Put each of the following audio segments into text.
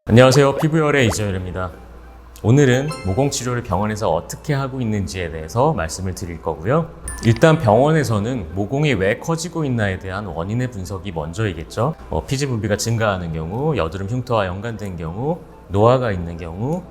안녕하세요. 피부열의 이재열입니다. 오늘은 모공 치료를 병원에서 어떻게 하고 있는지에 대해서 말씀을 드릴 거고요. 일단 병원에서는 모공이 왜 커지고 있나에 대한 원인의 분석이 먼저이겠죠. 피지 분비가 증가하는 경우, 여드름 흉터와 연관된 경우, 노화가 있는 경우,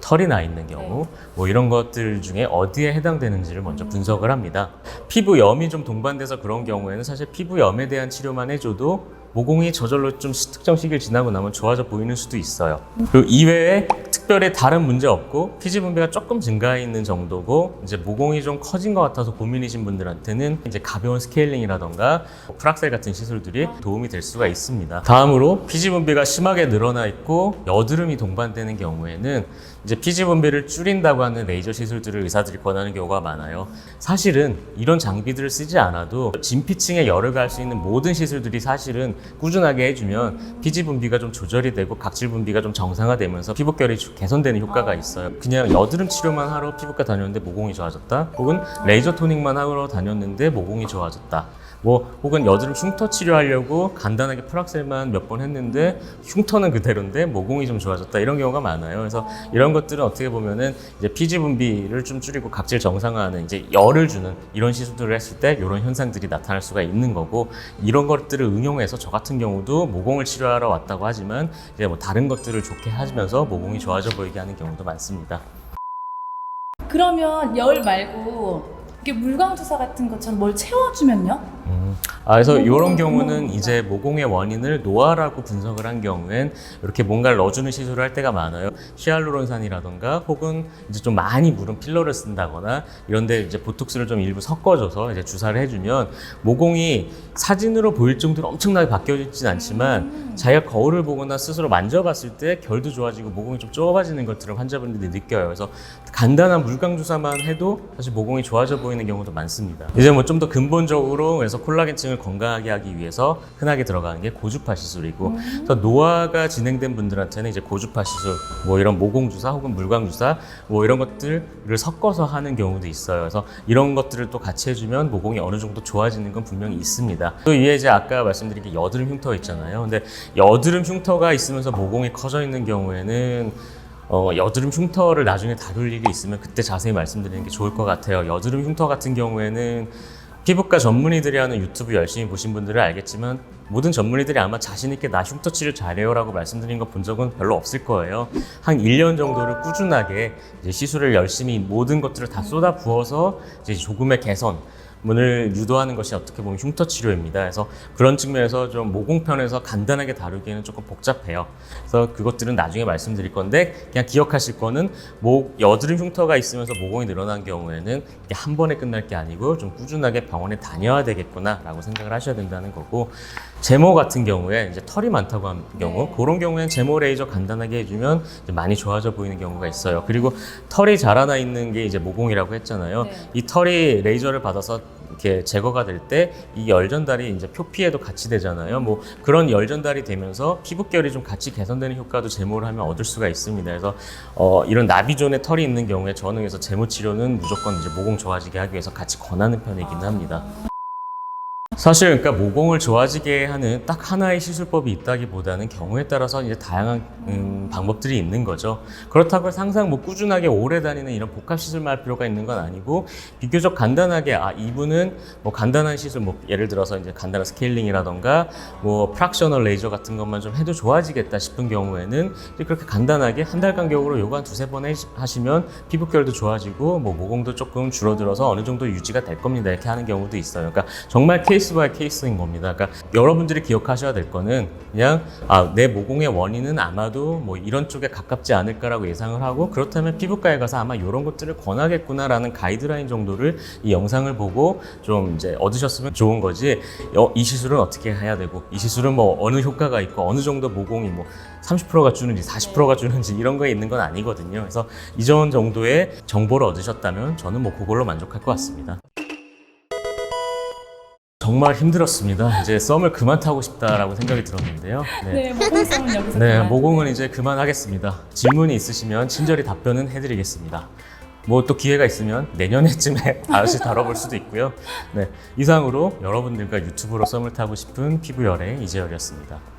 털이 나 있는 경우, 이런 것들 중에 어디에 해당되는지를 먼저 분석을 합니다. 피부염이 좀 동반돼서 그런 경우에는 사실 피부염에 대한 치료만 해줘도 모공이 저절로 좀 특정 시기를 지나고 나면 좋아져 보이는 수도 있어요. 그리고 이외에 특별히 다른 문제 없고 피지 분비가 조금 증가해 있는 정도고 이제 모공이 좀 커진 것 같아서 고민이신 분들한테는 이제 가벼운 스케일링이라던가 프락셀 같은 시술들이 도움이 될 수가 있습니다. 다음으로 피지 분비가 심하게 늘어나 있고 여드름이 동반되는 경우에는 이제 피지 분비를 줄인다고 하는 레이저 시술들을 의사들이 권하는 경우가 많아요. 사실은 이런 장비들을 쓰지 않아도 진피층에 열을 가할 수 있는 모든 시술들이 사실은 꾸준하게 해주면 피지 분비가 좀 조절이 되고 각질 분비가 좀 정상화되면서 피부결이 개선되는 효과가 있어요. 그냥 여드름 치료만 하러 피부과 다녔는데 모공이 좋아졌다, 혹은 레이저 토닝만 하러 다녔는데 모공이 좋아졌다, 혹은 여드름 흉터 치료하려고 간단하게 프락셀만 몇 번 했는데 흉터는 그대로인데 모공이 좀 좋아졌다, 이런 경우가 많아요. 그래서 이런 것들은 어떻게 보면은 이제 피지 분비를 좀 줄이고 각질 정상화하는 이제 열을 주는 이런 시술들을 했을 때 이런 현상들이 나타날 수가 있는 거고, 이런 것들을 응용해서 저 같은 경우도 모공을 치료하러 왔다고 하지만 이제 다른 것들을 좋게 하면서 모공이 좋아져 보이게 하는 경우도 많습니다. 그러면 열 말고 이게 물광 주사 같은 것처럼 뭘 채워주면요? 그래서 이런 경우는 이제 모공의 원인을 노화라고 분석을 한 경우엔 이렇게 뭔가를 넣어주는 시술을 할 때가 많아요. 히알루론산이라던가 혹은 이제 좀 많이 무른 필러를 쓴다거나 이런데 이제 보톡스를 좀 일부 섞어줘서 이제 주사를 해주면 모공이 사진으로 보일 정도로 엄청나게 바뀌어지진 않지만 자기가 거울을 보거나 스스로 만져봤을 때 결도 좋아지고 모공이 좀 좁아지는 것들을 환자분들이 느껴요. 그래서 간단한 물광 주사만 해도 사실 모공이 좋아져 보이는 경우도 많습니다. 이제 좀 더 근본적으로 그래서 콜라겐층을 건강하게 하기 위해서 흔하게 들어가는 게 고주파 시술이고, 그래서 노화가 진행된 분들한테는 이제 고주파 시술, 이런 모공 주사 혹은 물광 주사 이런 것들을 섞어서 하는 경우도 있어요. 그래서 이런 것들을 또 같이 해주면 모공이 어느 정도 좋아지는 건 분명히 있습니다. 또 위에 이제 아까 말씀드린 게 여드름 흉터 있잖아요. 근데 여드름 흉터가 있으면서 모공이 커져 있는 경우에는 여드름 흉터를 나중에 다룰 일이 있으면 그때 자세히 말씀드리는 게 좋을 것 같아요. 여드름 흉터 같은 경우에는 피부과 전문의들이 하는 유튜브 열심히 보신 분들은 알겠지만 모든 전문의들이 아마 자신있게 나 흉터 치료 잘해요 라고 말씀드린 거 본 적은 별로 없을 거예요. 한 1년 정도를 꾸준하게 이제 시술을 열심히 모든 것들을 다 쏟아 부어서 이제 조금의 개선 문을 유도하는 것이 어떻게 보면 흉터 치료입니다. 그래서 그런 측면에서 좀 모공편에서 간단하게 다루기에는 조금 복잡해요. 그래서 그것들은 나중에 말씀드릴 건데, 그냥 기억하실 거는 여드름 흉터가 있으면서 모공이 늘어난 경우에는 이게 한 번에 끝날 게 아니고 좀 꾸준하게 병원에 다녀야 되겠구나 라고 생각을 하셔야 된다는 거고, 제모 같은 경우에 이제 털이 많다고 하는 경우, 그런 경우에는 제모 레이저 간단하게 해주면 이제 많이 좋아져 보이는 경우가 있어요. 그리고 털이 자라나 있는 게 이제 모공이라고 했잖아요. 이 털이 레이저를 받아서 이렇게 제거가 될 때 이 열 전달이 이제 표피에도 같이 되잖아요. 그런 열 전달이 되면서 피부결이 좀 같이 개선되는 효과도 제모를 하면 얻을 수가 있습니다. 그래서 이런 나비존에 털이 있는 경우에 저는 그래서 제모 치료는 무조건 이제 모공 좋아지게 하기 위해서 같이 권하는 편이긴 합니다. 사실 그러니까 모공을 좋아지게 하는 딱 하나의 시술법이 있다기보다는 경우에 따라서 이제 다양한 방법들이 있는 거죠. 그렇다고 해서 항상 꾸준하게 오래 다니는 이런 복합 시술만 할 필요가 있는 건 아니고, 비교적 간단하게 이분은 간단한 시술 예를 들어서 이제 간단한 스케일링이라던가 프락셔널 레이저 같은 것만 좀 해도 좋아지겠다 싶은 경우에는 이제 그렇게 간단하게 한 달 간격으로 요거 한 두세 번 하시면 피부결도 좋아지고 모공도 조금 줄어들어서 어느 정도 유지가 될 겁니다. 이렇게 하는 경우도 있어요. 그러니까 정말 케이스 바이 케이스인 겁니다. 그러니까 여러분들이 기억하셔야 될 거는 그냥 내 모공의 원인은 아마도 이런 쪽에 가깝지 않을까라고 예상을 하고, 그렇다면 피부과에 가서 아마 이런 것들을 권하겠구나라는 가이드라인 정도를 이 영상을 보고 좀 이제 얻으셨으면 좋은 거지, 이 시술은 어떻게 해야 되고 이 시술은 어느 효과가 있고 어느 정도 모공이 30%가 주는지 40%가 주는지 이런 거에 있는 건 아니거든요. 그래서 이전 정도의 정보를 얻으셨다면 저는 그걸로 만족할 것 같습니다. 정말 힘들었습니다. 이제 썸을 그만 타고 싶다라고 생각이 들었는데요. 모공 썸은 여기서 모공은 이제 그만하겠습니다. 질문이 있으시면 친절히 답변은 해드리겠습니다. 또 기회가 있으면 내년에쯤에 다시 다뤄볼 수도 있고요. 이상으로 여러분들과 유튜브로 썸을 타고 싶은 피부열의 이재열이었습니다.